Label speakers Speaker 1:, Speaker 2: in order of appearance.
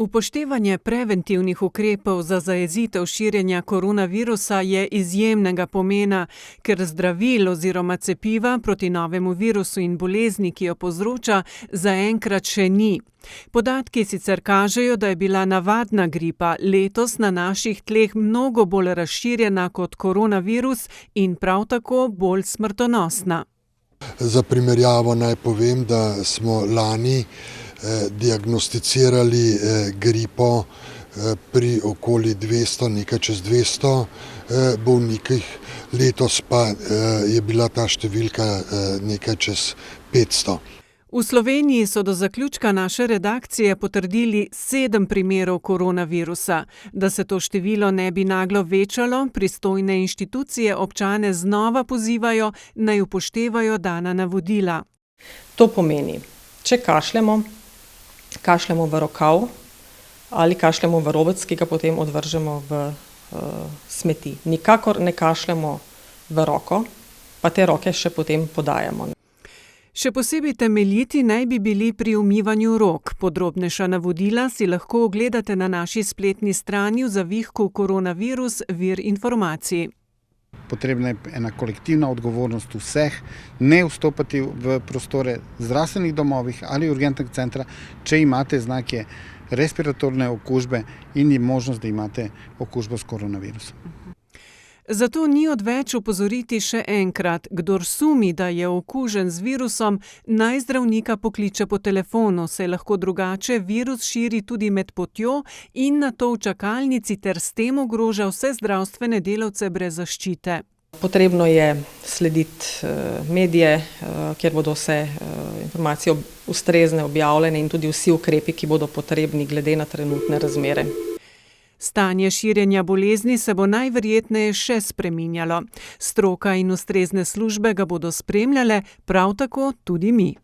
Speaker 1: Upoštevanje preventivnih ukrepov za zajezitev širjenja koronavirusa je izjemnega pomena, ker zdravil oziroma cepiva proti novemu virusu in bolezni, ki jo povzroča, zaenkrat še ni. Podatki sicer kažejo, da je bila navadna gripa letos na naših tleh mnogo bolj razširjena kot koronavirus in prav tako bolj smrtonosna.
Speaker 2: Za primerjavo naj povem, da smo lani diagnosticirali gripo pri okoli 200, nekaj čez 200 bolnikih, letos pa je bila ta številka nekaj čez 500.
Speaker 1: V Sloveniji so do zaključka naše redakcije potrdili 7 primerov koronavirusa. Da se to število ne bi naglo večalo, pristojne inštitucije občane znova pozivajo, naj upoštevajo dana navodila.
Speaker 3: To pomeni, če kašljamo v rokav ali kašljamo v robec, ki ga potem odvržemo v smeti. Nikakor ne kašljamo v roko, pa te roke še potem podajamo.
Speaker 1: Še posebej temeljiti naj bi bili pri umivanju rok. Podrobnejša navodila si lahko ogledate na naši spletni strani v zavihku Koronavirus vir informacij.
Speaker 4: Potrebna je ena kolektivna odgovornost vseh, ne vstopati v prostore zdravstvenih domovih ali urgentnega centra, če imate znake respiratorne okužbe in je možnost, da imate okužbo s koronavirusom.
Speaker 1: Zato ni odveč opozoriti še enkrat, kdor sumi, da je okužen z virusom, naj zdravnika pokliče po telefonu, saj lahko drugače virus širi tudi med potjo in nato v čakalnici ter s tem ogroža vse zdravstvene delavce brez zaščite.
Speaker 3: Potrebno je slediti medije, kjer bodo vse informacije ustrezne, objavljene in tudi vsi ukrepi, ki bodo potrebni glede na trenutne razmere.
Speaker 1: Stanje širjenja bolezni se bo najverjetneje še spreminjalo. Stroka in ustrezne službe ga bodo spremljale, prav tako tudi mi.